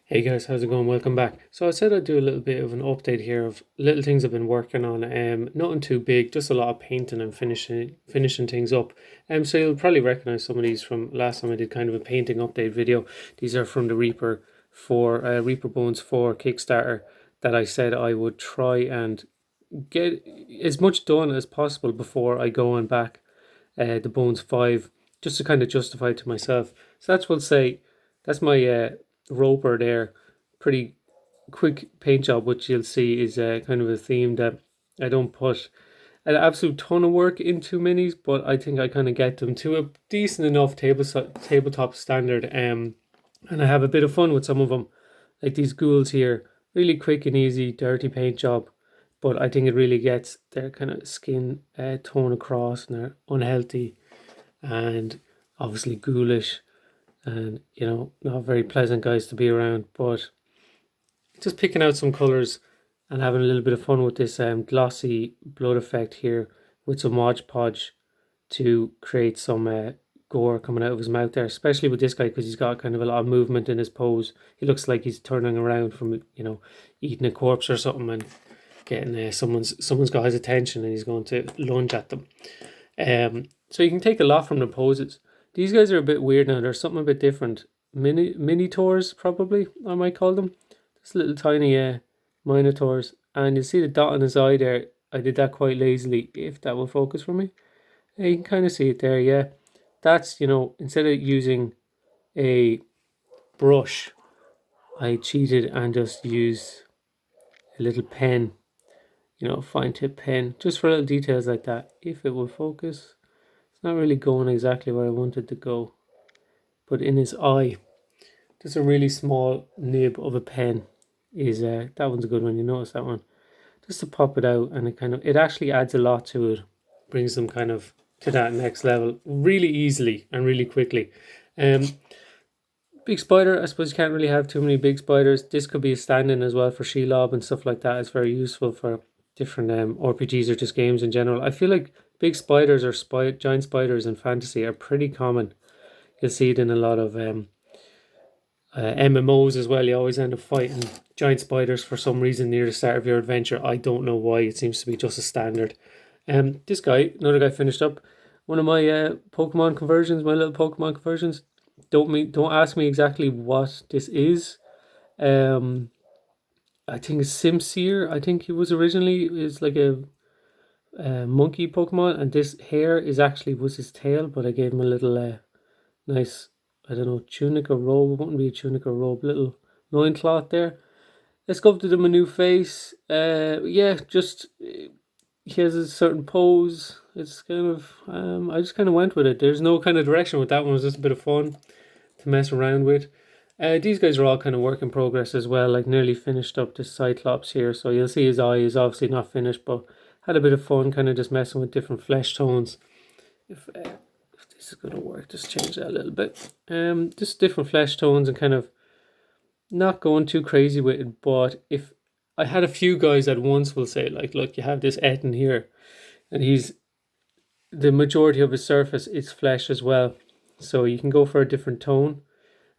Hey guys, how's it going? Welcome back. So I said I'd do a little bit of an update here of little things I've been working on. Nothing too big, just a lot of painting and finishing things up. So you'll probably recognize some of these from last time I did kind of a painting update video. These are from the Reaper Bones 4 Kickstarter that I said I would try and get as much done as possible before I go and back the Bones 5, just to kind of justify it to myself. So that's my roper there. Pretty quick paint job, which you'll see is kind of a theme that I don't put an absolute ton of work into minis, but I think I kind of get them to a decent enough tabletop standard. And I have a bit of fun with some of them, like these ghouls here. Really quick and easy, dirty paint job, but I think it really gets their kind of skin tone across, and they're unhealthy and obviously ghoulish, and not very pleasant guys to be around. But just picking out some colors and having a little bit of fun with this glossy blood effect here with some Mod Podge to create some gore coming out of his mouth there, especially with this guy because he's got kind of a lot of movement in his pose. He looks like he's turning around from eating a corpse or something and getting someone's got his attention and he's going to lunge at them. So you can take a lot from the poses. These guys are a bit weird now. There's something a bit different. Minotaurs, probably I might call them. Just little tiny Minotaurs, and you see the dot on his eye there. I did that quite lazily. If that will focus for me, yeah, you can kind of see it there. Yeah, that's instead of using a brush, I cheated and just used a little pen. Fine tip pen, just for little details like that. If it will focus, it's not really going exactly where I wanted to go, but in his eye, just a really small nib of a pen is that one's a good one. You notice that one, just to pop it out, and it actually adds a lot to it, brings them kind of to that next level really easily and really quickly. Big spider, I suppose you can't really have too many big spiders. This could be a stand-in as well for Shelob and stuff like that. It's very useful for different RPGs or just games in general. I feel like big spiders or giant spiders in fantasy are pretty common. You'll see it in a lot of MMOs as well. You always end up fighting giant spiders for some reason near the start of your adventure. I don't know why. It seems to be just a standard. This guy, another guy, finished up one of my Pokemon conversions. My little Pokemon conversions. Don't ask me exactly what this is. I think it's Simseer. I think he was originally is like a monkey Pokemon, and this hair was his tail. But I gave him a little nice, I don't know, tunic or robe. It wouldn't be a tunic or robe, little loincloth there. I sculpted him a new face. Yeah, just he has a certain pose. It's kind of I just kind of went with it. There's no kind of direction with that one. It was just a bit of fun to mess around with. These guys are all kind of work in progress as well. Like nearly finished up this Cyclops here, so you'll see his eye is obviously not finished, but had a bit of fun kind of just messing with different flesh tones. If this is gonna work, just change that a little bit. Just different flesh tones and kind of not going too crazy with it. But if I had a few guys at once will say like, look, you have this Etten here, and the majority of his surface is flesh as well, so you can go for a different tone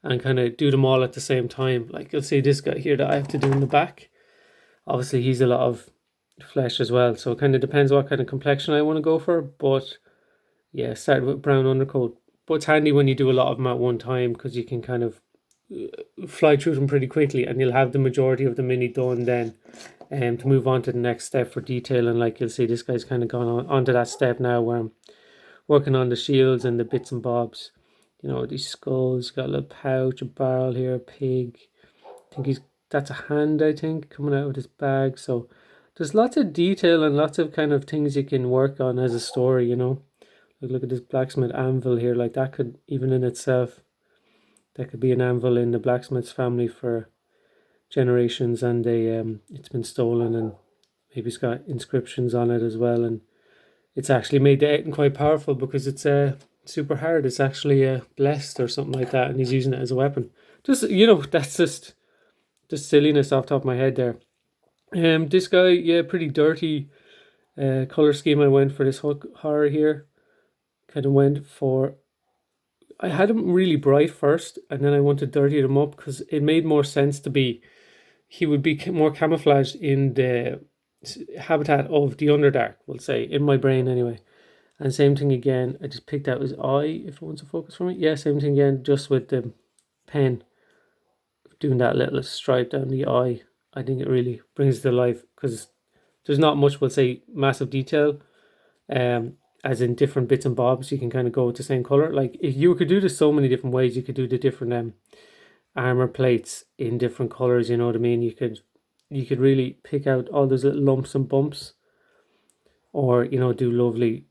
and kind of do them all at the same time. Like you'll see this guy here that I have to do in the back. Obviously, he's a lot of flesh as well, so it kind of depends what kind of complexion I want to go for. But yeah, start with brown undercoat. But it's handy when you do a lot of them at one time because you can kind of fly through them pretty quickly, and you'll have the majority of the mini done then. To move on to the next step for detail, and like you'll see, this guy's kind of gone on to that step now where I'm working on the shields and the bits and bobs. These skulls, got a little pouch, a barrel here, a pig. I think that's a hand, I think, coming out of his bag. So there's lots of detail and lots of kind of things you can work on as a story, Like look at this blacksmith anvil here, like that could, even in itself, that could be an anvil in the blacksmith's family for generations, and it's been stolen, and maybe it's got inscriptions on it as well, and it's actually made the Etten quite powerful because it's super hard. It's actually blessed or something like that, and he's using it as a weapon. Just that's just silliness off the top of my head there. This guy, yeah, pretty dirty color scheme I went for this horror here. Kind of went for I had them really bright first, and then I wanted to dirty them up because it made more sense to be. He would be more camouflaged in the habitat of the Underdark, we'll say, in my brain anyway. And same thing again, I just picked out his eye, if it wants to focus for me. Yeah, same thing again, just with the pen, doing that little stripe down the eye. I think it really brings it to life because there's not much, we'll say, massive detail. As in different bits and bobs, you can kind of go with the same color. Like if you could do this so many different ways, you could do the different armor plates in different colors. You know what I mean? You could really pick out all those little lumps and bumps, or do lovely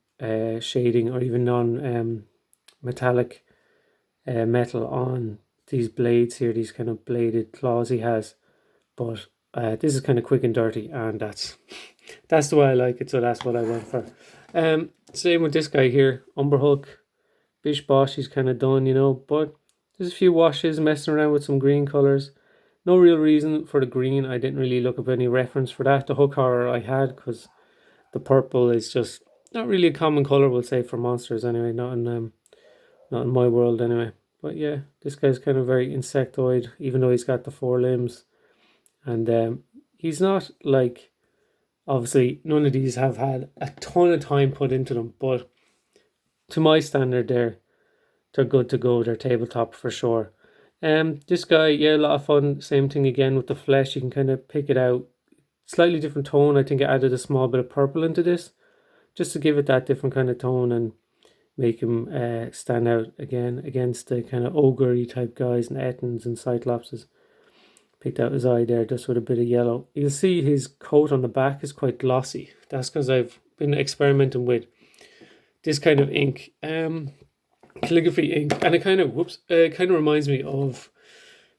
shading or even non metallic metal on these blades here. These kind of bladed claws he has, but this is kind of quick and dirty, and that's the way I like it. So that's what I went for. Same with this guy here, Umber Hulk, Bish Bosh. He's kind of done, but there's a few washes, messing around with some green colors. No real reason for the green. I didn't really look up any reference for that. The hook horror I had, because the purple is just not really a common color, we'll say, for monsters anyway. Not in my world anyway. But yeah, this guy's kind of very insectoid, even though he's got the 4 limbs. And he's not like, obviously, none of these have had a ton of time put into them, but to my standard, they're good to go. They're tabletop for sure. This guy, yeah, a lot of fun. Same thing again with the flesh. You can kind of pick it out. Slightly different tone. I think I added a small bit of purple into this, just to give it that different kind of tone and make him stand out again against the kind of ogre-y type guys and Ettins and Cyclopses. Picked out his eye there just with a bit of yellow. You'll see his coat on the back is quite glossy. That's because I've been experimenting with this kind of ink, calligraphy ink, and it kind of reminds me of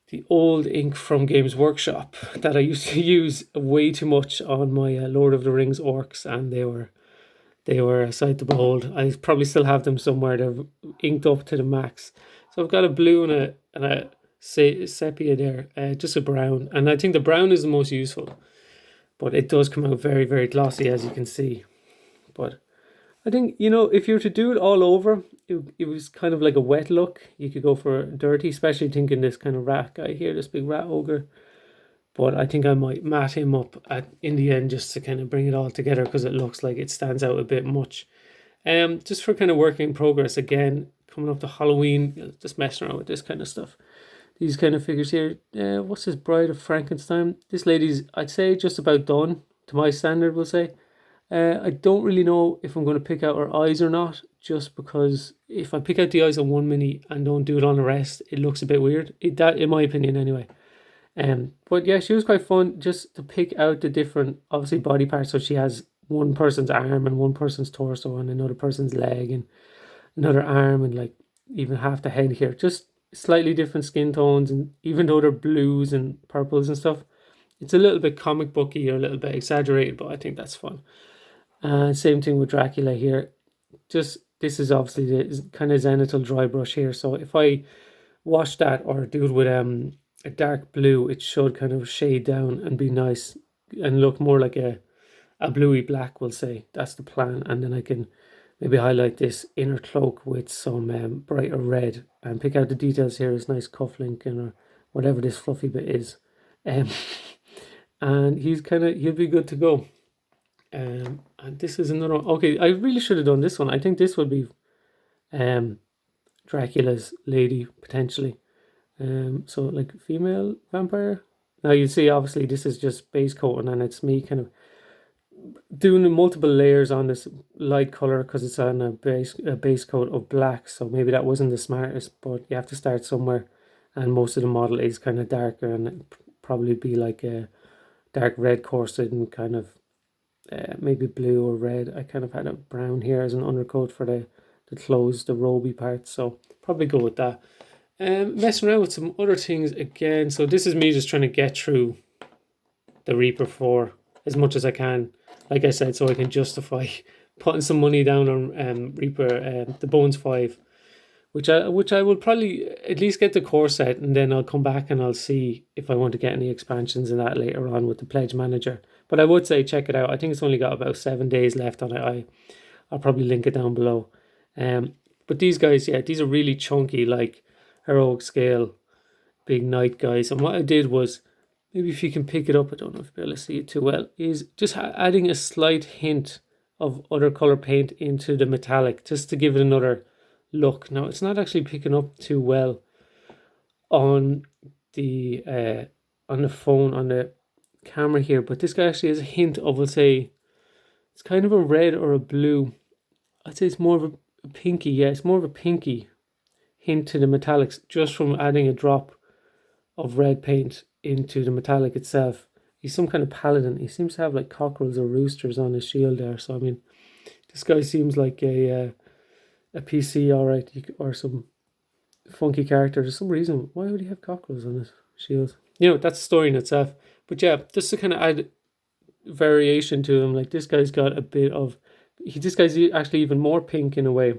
the old ink from Games Workshop that I used to use way too much on my Lord of the Rings orcs, and they were a sight to behold. I probably still have them somewhere. They're inked up to the max. So I've got a blue and a sepia there, just a brown, and I think the brown is the most useful, but it does come out very, very glossy, as you can see. But I think, if you were to do it all over, it was kind of like a wet look. You could go for dirty, especially thinking this kind of rat guy here, this big rat ogre. But I think I might matte him up in the end, just to kind of bring it all together, because it looks like it stands out a bit much. Just for kind of work in progress again, coming up to Halloween, just messing around with this kind of stuff. These kind of figures here. What's this Bride of Frankenstein? This lady's, I'd say, just about done, to my standard, we'll say. I don't really know if I'm going to pick out her eyes or not, just because if I pick out the eyes on one mini and don't do it on the rest, it looks a bit weird. That, in my opinion, anyway. But yeah, she was quite fun just to pick out the different, obviously, body parts. So she has one person's arm and one person's torso and another person's leg and another arm and like even half the head here. Just slightly different skin tones, and even though they're blues and purples and stuff, it's a little bit comic booky or a little bit exaggerated, but I think that's fun. Same thing with Dracula here. Just this is obviously the kind of zenithal dry brush here, so if I wash that or do it with a dark blue, it should kind of shade down and be nice and look more like a bluey black, we'll say. That's the plan. And then I can maybe highlight this inner cloak with some brighter red and pick out the details here. Is nice cufflink or whatever this fluffy bit is. And he'll be good to go. And this is another one. Okay, I really should have done this one. I think this would be Dracula's lady, potentially. So like female vampire. Now you see, obviously this is just base coating, and it's me kind of doing multiple layers on this light color because it's on a base coat of black. So maybe that wasn't the smartest, but you have to start somewhere, and most of the model is kind of darker, and it'd probably be like a dark red corset and kind of maybe blue or red. I kind of had a brown here as an undercoat for the clothes, the roby part, so probably go with that. Messing around with some other things again. So this is me just trying to get through the Reaper 4 as much as I can, like I said, so I can justify putting some money down on Reaper, the Bones 5, which I will probably at least get the core set, and then I'll come back and I'll see if I want to get any expansions in that later on with the Pledge Manager. But I would say check it out. I think it's only got about 7 days left on it. I'll probably link it down below. But these guys, yeah, these are really chunky, like heroic scale, big knight guys. And what I did was, maybe if you can pick it up, I don't know if you'll be able to see it too well, is just adding a slight hint of other color paint into the metallic, just to give it another look. Now, it's not actually picking up too well on the phone, on the camera here, but this guy actually has a hint of, we'll say, it's kind of a red or a blue. I'd say it's more of a pinky. Yeah, it's more of a pinky hint to the metallics, just from adding a drop of red paint into the metallic itself. He's some kind of paladin. He seems to have like cockerels or roosters on his shield there. So I mean, this guy seems like a PC, all right, or some funky character. There's some reason why would he have cockerels on his shield? You know, that's the story in itself. But yeah, just to kind of add variation to him, like this guy's got a bit of, this guy's actually even more pink in a way.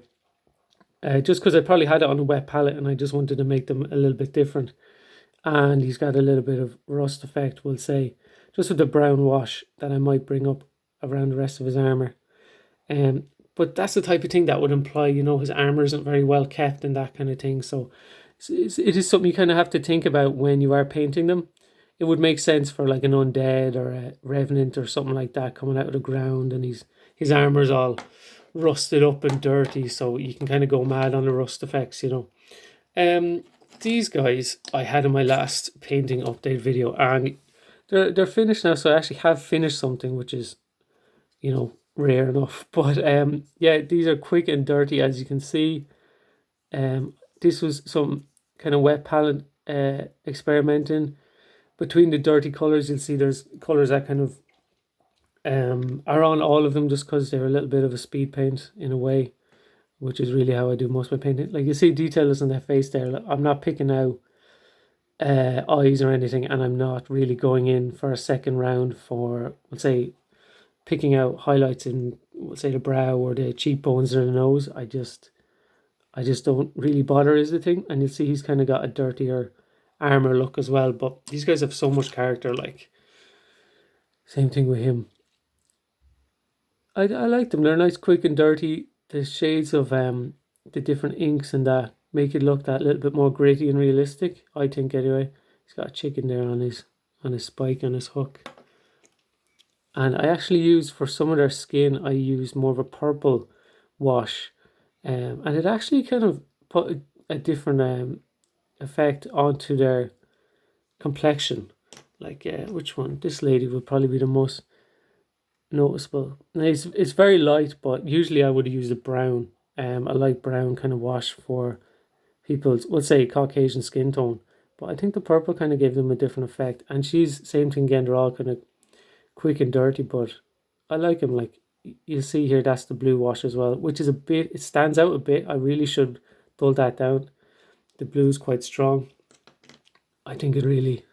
Just because I probably had it on a wet palette and I just wanted to make them a little bit different. And he's got a little bit of rust effect, we'll say, just with the brown wash that I might bring up around the rest of his armor. But that's the type of thing that would imply, you know, his armor isn't very well kept and that kind of thing. So it is something you kind of have to think about when you are painting them. It would make sense for like an undead or a revenant or something like that coming out of the ground, and his armor's all rusted up and dirty, so you can kind of go mad on the rust effects, you know. These guys I had in my last painting update video, and they're finished now, so I actually have finished something, which is, you know, rare enough. But yeah, these are quick and dirty, as you can see. This was some kind of wet palette experimenting. Between the dirty colors, you'll see there's colors that kind of are on all of them, just because they're a little bit of a speed paint in a way, which is really how I do most of my painting. Like you see details on their face there. Like, I'm not picking out eyes or anything, and I'm not really going in for a second round for, let's say, picking out highlights in, let's say, the brow or the cheekbones or the nose. I just don't really bother, is the thing. And you'll see he's kind of got a dirtier armor look as well. But these guys have so much character. Like, same thing with him. I like them. They're nice, quick and dirty. The shades of the different inks and that make it look that little bit more gritty and realistic, I think, anyway. He's got a chicken there on his spike, on his hook. And I actually use, for some of their skin, I use more of a purple wash. And it actually kind of put a different effect onto their complexion. Like, which one? This lady would probably be the most noticeable. And it's very light, but usually I would use a brown, a light brown kind of wash for people's, let's say, Caucasian skin tone. But I think the purple kind of gave them a different effect. And she's, same thing again, they're all kind of quick and dirty, but I like them. Like, you'll see here, that's the blue wash as well, which is a bit, it stands out a bit. I really should dull that down. The blue is quite strong. I think it really,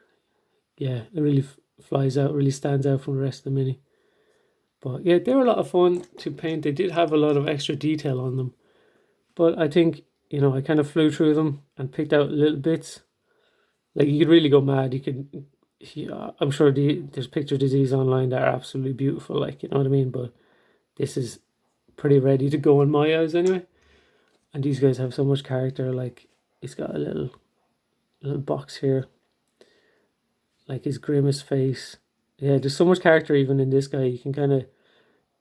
yeah, it really flies out, really stands out from the rest of the mini. But yeah, they were a lot of fun to paint. They did have a lot of extra detail on them. But I think, you know, I kind of flew through them and picked out little bits. Like, you could really go mad. You could, I'm sure there's pictures of these online that are absolutely beautiful, like, you know what I mean? But this is pretty ready to go in my eyes anyway. And these guys have so much character. Like, he's got a little box here. Like his grimace face. Yeah, there's so much character even in this guy. You can kind of,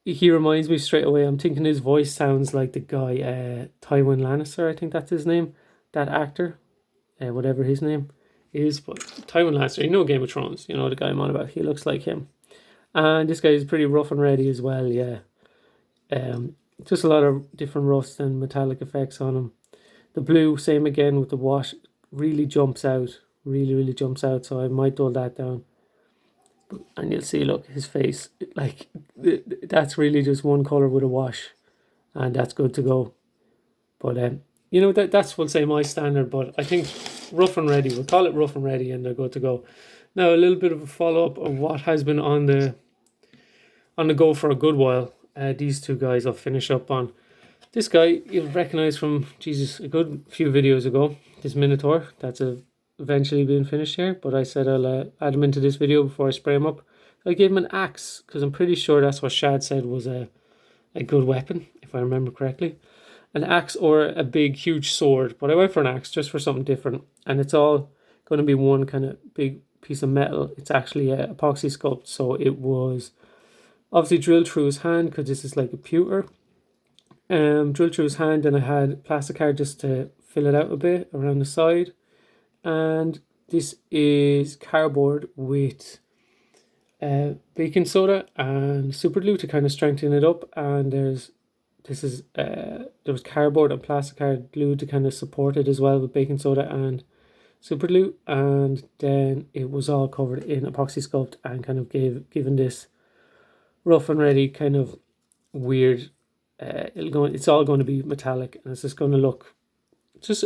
he reminds me straight away. I'm thinking his voice sounds like the guy, Tywin Lannister, I think that's his name. That actor, whatever his name is. But Tywin Lannister, you know Game of Thrones, you know the guy I'm on about. He looks like him. And this guy is pretty rough and ready as well, yeah. Just a lot of different rust and metallic effects on him. The blue, same again with the wash, really jumps out. Really jumps out, so I might dull that down. And you'll see, look, his face, like, that's really just one colour with a wash, and that's good to go. But you know, that's, we'll say, my standard. But I think rough and ready, we'll call it rough and ready, and they're good to go. Now, a little bit of a follow-up of what has been on the go for a good while. These two guys I'll finish up on. This guy you'll recognise from, Jesus, a good few videos ago. This Minotaur, that's eventually being finished here, but I said I'll add him into this video before I spray him up. I gave him an axe, because I'm pretty sure that's what Shad said was a good weapon, if I remember correctly. an axe or a big, huge sword. But I went for an axe just for something different. And it's all going to be one kind of big piece of metal. It's actually a epoxy sculpt. So it was obviously drilled through his hand because this is like a pewter. Drilled through his hand, and I had plastic card just to fill it out a bit around the side. And this is cardboard with baking soda and super glue to kind of strengthen it up. And there was cardboard and plastic card glue to kind of support it as well with baking soda and super glue. And then it was all covered in epoxy sculpt and kind of given this rough and ready kind of weird. It's all going to be metallic, and it's just going to look.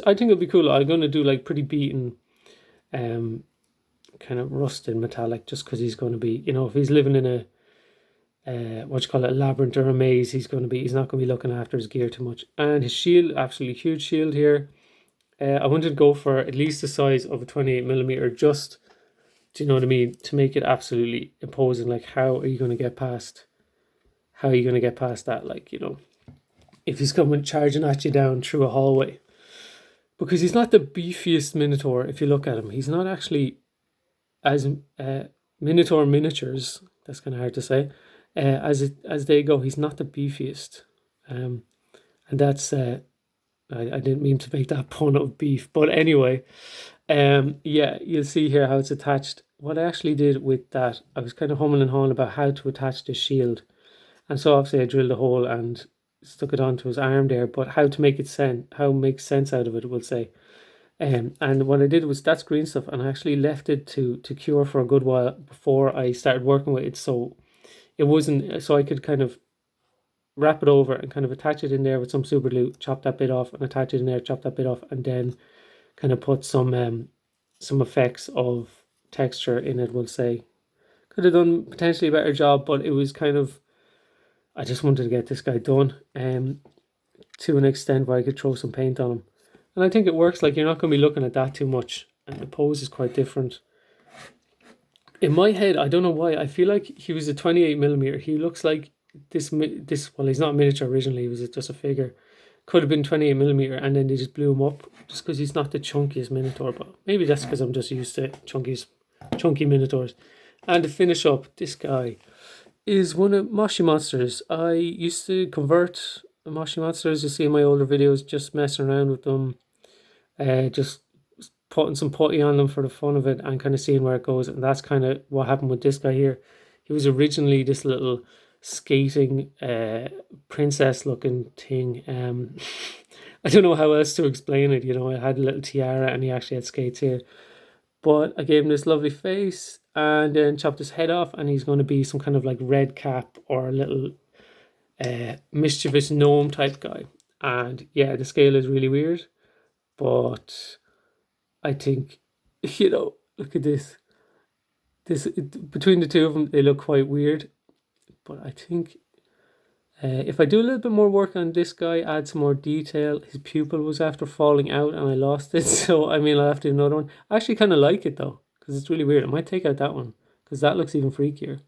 I think it'll be cool. I'm going to do like pretty beaten, kind of rusted metallic, just because he's going to be, if he's living in a a labyrinth or a maze, he's not going to be looking after his gear too much. And his shield, absolutely huge shield here. I wanted to go for at least the size of a 28mm, just, do you know what I mean, to make it absolutely imposing. Like, how are you going to get past that? Like, if he's coming charging at you down through a hallway. Because he's not the beefiest Minotaur. If you look at him, he's not actually as Minotaur miniatures. That's kind of hard to say. As they go, he's not the beefiest. And that's I didn't mean to make that pun of beef, but anyway, you'll see here how it's attached. What I actually did with that, I was kind of humming and hawing about how to attach the shield, and so obviously I drilled a hole and stuck it onto his arm there. But how to make sense out of it, we'll say. And what I did was, that's green stuff, and I actually left it to cure for a good while before I started working with it. So it wasn't, so I could kind of wrap it over and kind of attach it in there with some super glue, chop that bit off, and attach it in there, chop that bit off, and then kind of put some effects of texture in it, we'll say. Could have done potentially a better job, but it was kind of, I just wanted to get this guy done to an extent where I could throw some paint on him. And I think it works. Like, you're not going to be looking at that too much, and the pose is quite different. In my head, I don't know why, I feel like he was a 28mm. He looks like this, well, he's not miniature originally, he was just a figure. Could have been 28mm, and then they just blew him up just because he's not the chunkiest Minotaur. But maybe that's because I'm just used to chunky Minotaurs. And to finish up, this guy is one of Moshi Monsters. I used to convert Moshi Monsters, you see in my older videos, just messing around with them, just putting some putty on them for the fun of it and kind of seeing where it goes. And that's kind of what happened with this guy here. He was originally this little skating princess looking thing. I don't know how else to explain it. I had a little tiara and he actually had skates here. But I gave him this lovely face and then chopped his head off, and he's going to be some kind of like red cap or a little mischievous gnome type guy. And yeah, the scale is really weird, but I think, look at this. Between the two of them, they look quite weird. But I think if I do a little bit more work on this guy, add some more detail. His pupil was after falling out and I lost it. So, I'll have to do another one. I actually kind of like it though, because it's really weird. I might take out that one, because that looks even freakier,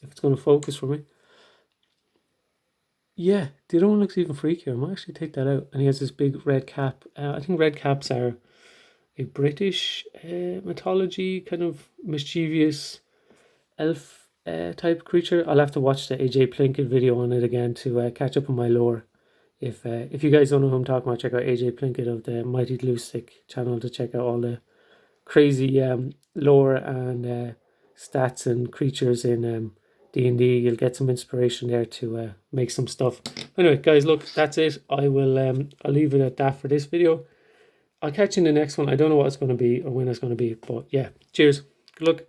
if it's going to focus for me. Yeah, the other one looks even freakier. I might actually take that out. And he has this big red cap. I think red caps are a British mythology, kind of mischievous elf type creature. I'll have to watch the AJ Plinkett video on it again to catch up on my lore. If you guys don't know who I'm talking about, check out AJ Plinkett of the Mighty Glue Stick channel to check out all the crazy lore and stats and creatures in D&D. You'll get some inspiration there to make some stuff. Anyway, guys, look, that's it. I'll leave it at that for this video. I'll catch you in the next one. I don't know what it's going to be or when it's going to be, but yeah, cheers. Good luck.